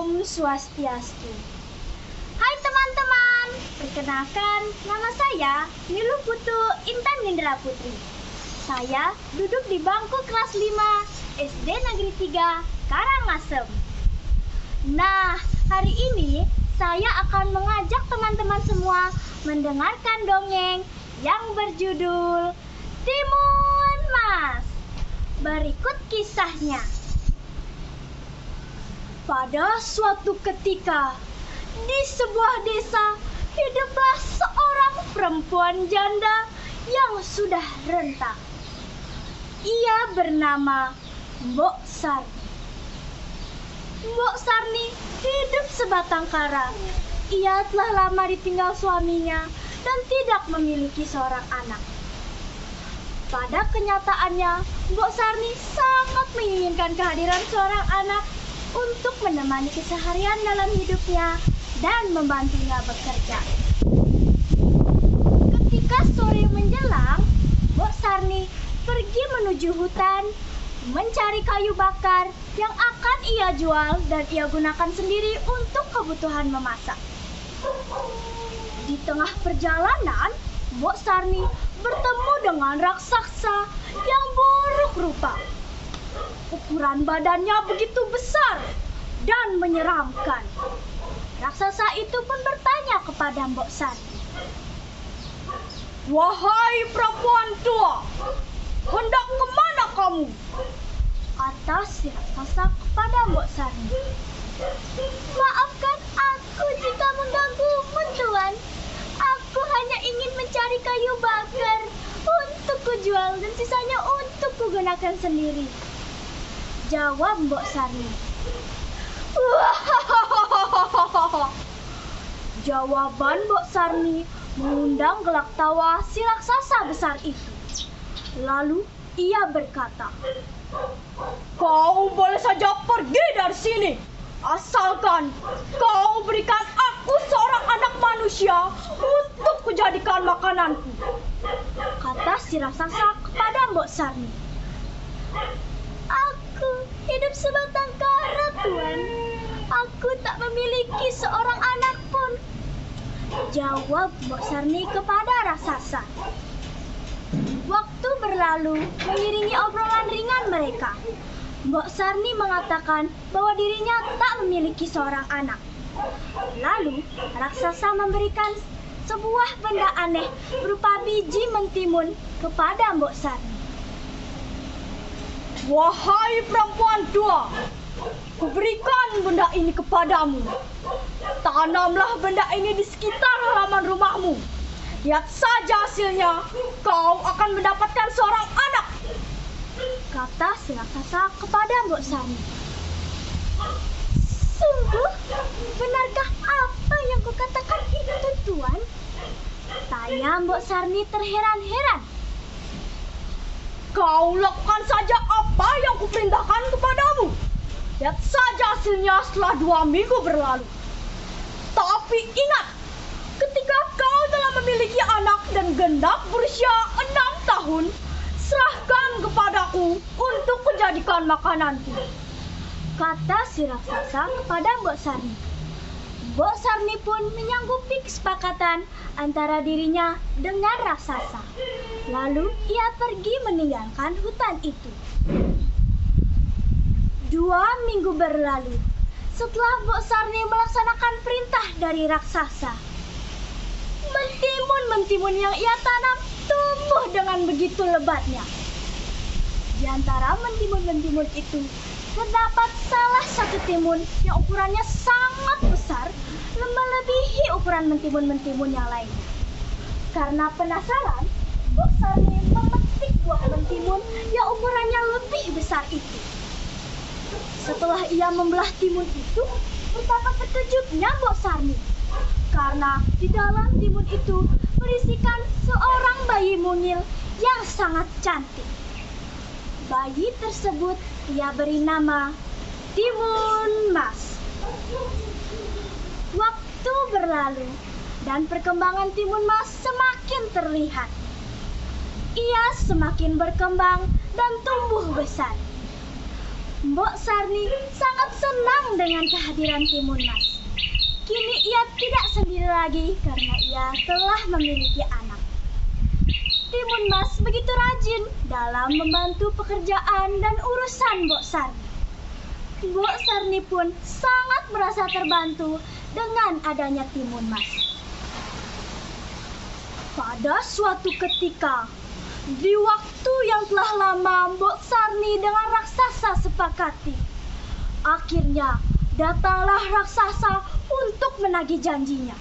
Om Swastiastu. Hai teman-teman, perkenalkan nama saya Nilu Putu Intan Nindra Putri. Saya duduk di bangku kelas 5 SD Negeri 3 Karangasem. Nah, hari ini saya akan mengajak teman-teman semua mendengarkan dongeng yang berjudul Timun Mas. Berikut kisahnya. Pada suatu ketika, di sebuah desa hiduplah seorang perempuan janda yang sudah renta. Ia bernama Mbok Sarni. Mbok Sarni hidup sebatang kara. Ia telah lama ditinggal suaminya dan tidak memiliki seorang anak. Pada kenyataannya, Mbok Sarni sangat menginginkan kehadiran seorang anak untuk menemani keseharian dalam hidupnya dan membantunya bekerja. Ketika sore menjelang, Mbok Sarni pergi menuju hutan mencari kayu bakar yang akan ia jual dan ia gunakan sendiri untuk kebutuhan memasak. Di tengah perjalanan, Mbok Sarni bertemu dengan raksasa yang buruk rupa. Ukuran badannya begitu besar dan menyeramkan. Raksasa itu pun bertanya kepada Mbok Sarni. "Wahai perempuan tua, hendak kemana kamu?" kata si raksasa kepada Mbok Sarni. "Maafkan aku jika mengganggumu, Tuan. Aku hanya ingin mencari kayu bakar untuk kujual dan sisanya untuk kugunakan sendiri," jawab Mbok Sarni. Jawaban Mbok Sarni mengundang gelak tawa si raksasa besar itu. Lalu ia berkata, "Kau boleh saja pergi dari sini, asalkan kau berikan aku seorang anak manusia untuk kujadikan makananku," kata si raksasa kepada Mbok Sarni. "Aku hidup sebatang kara, Tuan. Aku tak memiliki seorang anak pun," jawab Mbok Sarni kepada raksasa. Waktu berlalu mengiringi obrolan ringan mereka. Mbok Sarni mengatakan bahwa dirinya tak memiliki seorang anak. Lalu raksasa memberikan sebuah benda aneh berupa biji mentimun kepada Mbok Sarni. "Wahai perempuan tua, kuberikan benda ini kepadamu. Tanamlah benda ini di sekitar halaman rumahmu. Lihat saja hasilnya, kau akan mendapatkan seorang anak," kata si raksasa kepada Mbok Sarni. "Sungguh, benarkah apa yang kukatakan itu, Tuan?" tanya Mbok Sarni terheran-heran. "Kau lakukan saja apa yang kuperintahkan kepadamu. Lihat saja hasilnya setelah 2 minggu berlalu. Tapi ingat, ketika kau telah memiliki anak dan genap berusia 6 tahun, serahkan kepadaku untuk menjadikan makananku," kata si raksasa kepada Mbok Sarni. Mbok Sarni pun menyanggupi kesepakatan antara dirinya dengan raksasa. Lalu ia pergi meninggalkan hutan itu. 2 minggu berlalu setelah Mbok Sarni melaksanakan perintah dari raksasa. Mentimun-mentimun yang ia tanam tumbuh dengan begitu lebatnya. Di antara mentimun-mentimun itu terdapat salah satu timun yang ukurannya sangat besar, melebihi ukuran mentimun-mentimun yang lainnya. Karena penasaran, Mbok Sarni memetik buah mentimun yang ukurannya lebih besar itu. Setelah ia membelah timun itu, betapa terkejutnya Mbok Sarni. Karena di dalam timun itu berisikan seorang bayi mungil yang sangat cantik. Bayi tersebut ia beri nama Timun Mas. Waktu berlalu dan perkembangan Timun Mas semakin terlihat. Ia semakin berkembang dan tumbuh besar. Mbok Sarni sangat senang dengan kehadiran Timun Mas. Kini ia tidak sendiri lagi karena ia telah memiliki anak. Timun Mas begitu rajin dalam membantu pekerjaan dan urusan Mbok Sarni. Mbok Sarni pun sangat merasa terbantu dengan adanya Timun Mas. Pada suatu ketika, di waktu yang telah lama Mbok Sarni dengan raksasa sepakati, akhirnya datanglah raksasa untuk menagih janjinya.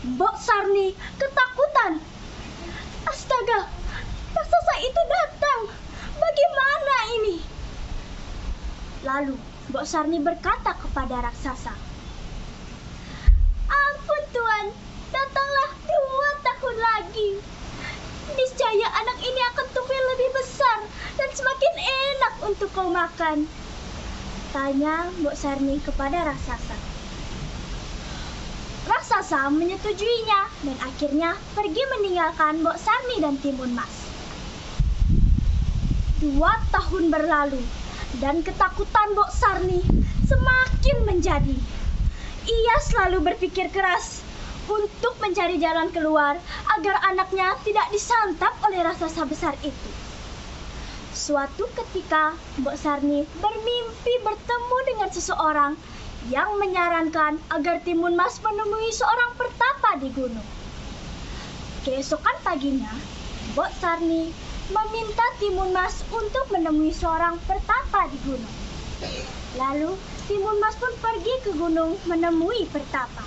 Mbok Sarni ketakutan. Astaga, raksasa itu datang. Bagaimana ini? Lalu Mbok Sarni berkata kepada raksasa, "Ampun Tuan, datanglah 2 tahun lagi. Niscaya anak ini akan tumbuh lebih besar dan semakin enak untuk kau makan." Tanya Mbok Sarni kepada raksasa. Raksasa menyetujuinya dan akhirnya pergi meninggalkan Mbok Sarni dan Timun Mas. 2 tahun berlalu dan ketakutan Mbok Sarni semakin menjadi. Ia selalu berpikir keras untuk mencari jalan keluar agar anaknya tidak disantap oleh raksasa besar itu. Suatu ketika, Mbok Sarni bermimpi bertemu dengan seseorang yang menyarankan agar Timun Mas menemui seorang pertapa di gunung. Keesokan paginya, Mbok Sarni meminta Timun Mas untuk menemui seorang pertapa di gunung. Lalu, Timun Mas pun pergi ke gunung menemui pertapa.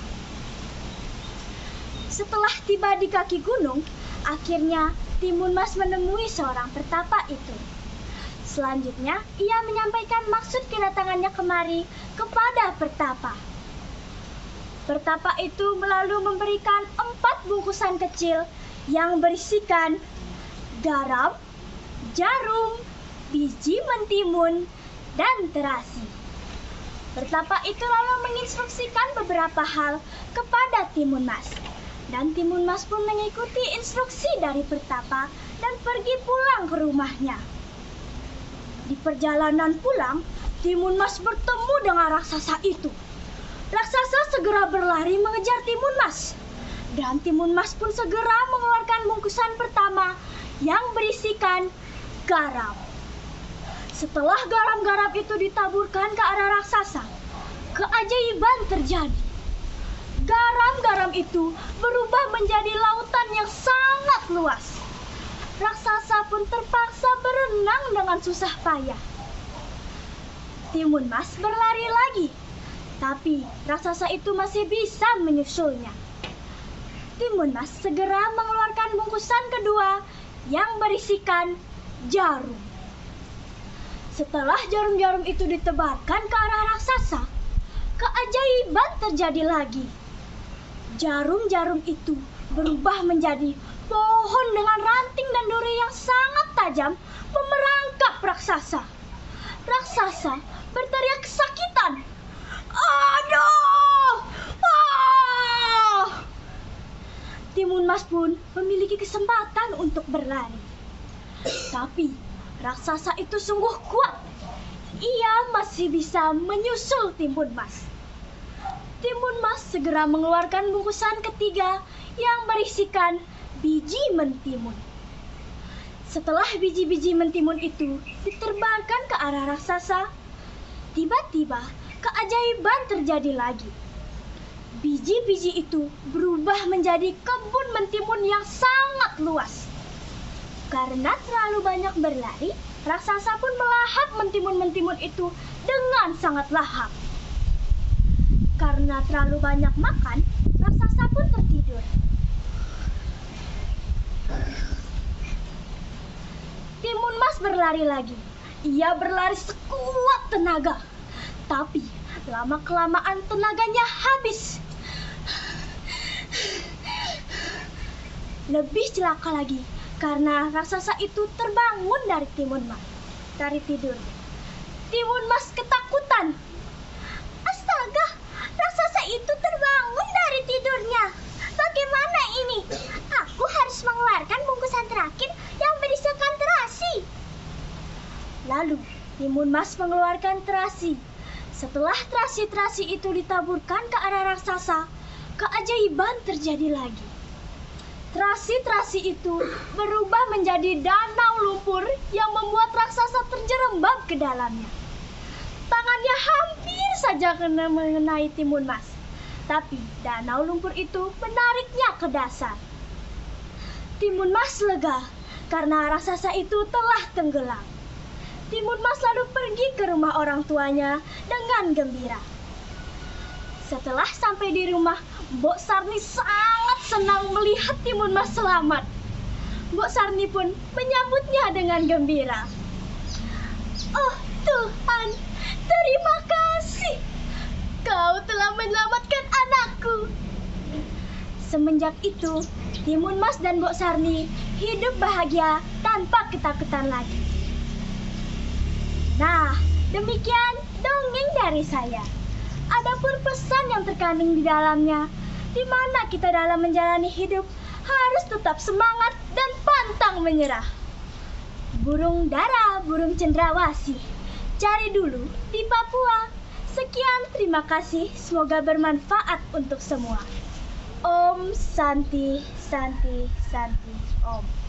Setelah tiba di kaki gunung, akhirnya Timun Mas menemui seorang pertapa itu. Selanjutnya, ia menyampaikan maksud kedatangannya kemari kepada pertapa. Pertapa itu lalu memberikan 4 bungkusan kecil yang berisikan garam, jarum, biji mentimun, dan terasi. Pertapa itu lalu menginstruksikan beberapa hal kepada Timun Mas. Dan Timun Mas pun mengikuti instruksi dari pertapa dan pergi pulang ke rumahnya. Di perjalanan pulang, Timun Mas bertemu dengan raksasa itu. Raksasa segera berlari mengejar Timun Mas. Dan Timun Mas pun segera mengeluarkan bungkusan pertama yang berisikan garam. Setelah garam-garam itu ditaburkan ke arah raksasa, keajaiban terjadi. Garam-garam itu berubah menjadi lautan yang sangat luas. Raksasa pun terpaksa berenang dengan susah payah. Timun Mas berlari lagi, tapi raksasa itu masih bisa menyusulnya. Timun Mas segera mengeluarkan bungkusan kedua yang berisikan jarum. Setelah jarum-jarum itu ditebarkan ke arah raksasa, keajaiban terjadi lagi. Jarum-jarum itu berubah menjadi pohon dengan ranting dan duri yang sangat tajam memerangkap raksasa. Raksasa berteriak kesakitan. "Aduh! Ah!" Timun Mas pun memiliki kesempatan untuk berlari. Tapi raksasa itu sungguh kuat. Ia masih bisa menyusul Timun Mas. Timun Mas segera mengeluarkan bungkusan ketiga yang berisikan biji mentimun. Setelah biji-biji mentimun itu diterbangkan ke arah raksasa, tiba-tiba keajaiban terjadi lagi. Biji-biji itu berubah menjadi kebun mentimun yang sangat luas. Karena terlalu banyak berlari, raksasa pun melahap mentimun-mentimun itu dengan sangat lahap. Karena terlalu banyak makan, raksasa pun tertidur. Timun Mas berlari lagi. Ia berlari sekuat tenaga. Tapi lama-kelamaan tenaganya habis. Lebih celaka lagi karena raksasa itu terbangun dari tidur. Timun Mas ketakutan. Astaga, raksasa itu terbangun dari tidurnya. Bagaimana ini? Aku harus mengeluarkan bungkusan terakhir yang berisikan terasi. Lalu Timun Timun Mas mengeluarkan terasi. Setelah terasi-terasi itu ditaburkan ke arah raksasa, keajaiban terjadi lagi. Terasi-terasi itu berubah menjadi danau lumpur yang membuat raksasa terjerembab ke dalamnya. Tangannya hampir saja kena mengenai Timun Mas, tapi danau lumpur itu menariknya ke dasar. Timun Mas lega karena raksasa itu telah tenggelam. Timun Mas lalu pergi ke rumah orang tuanya dengan gembira. Setelah sampai di rumah, Mbok Sarni sangat senang melihat Timun Mas selamat. Mbok Sarni pun menyambutnya dengan gembira. "Oh Tuhan, terima kasih. Kau telah menyelamatkan anakku." Semenjak itu, Timun Mas dan Mbok Sarni hidup bahagia tanpa ketakutan lagi. Nah, demikian dongeng dari saya. Adapun pesan yang terkandung di dalamnya, di mana kita dalam menjalani hidup harus tetap semangat dan pantang menyerah. Burung dara, burung cendrawasih, cari dulu di Papua. Sekian, terima kasih. Semoga bermanfaat untuk semua. Om Santi, Santi, Santi, Om.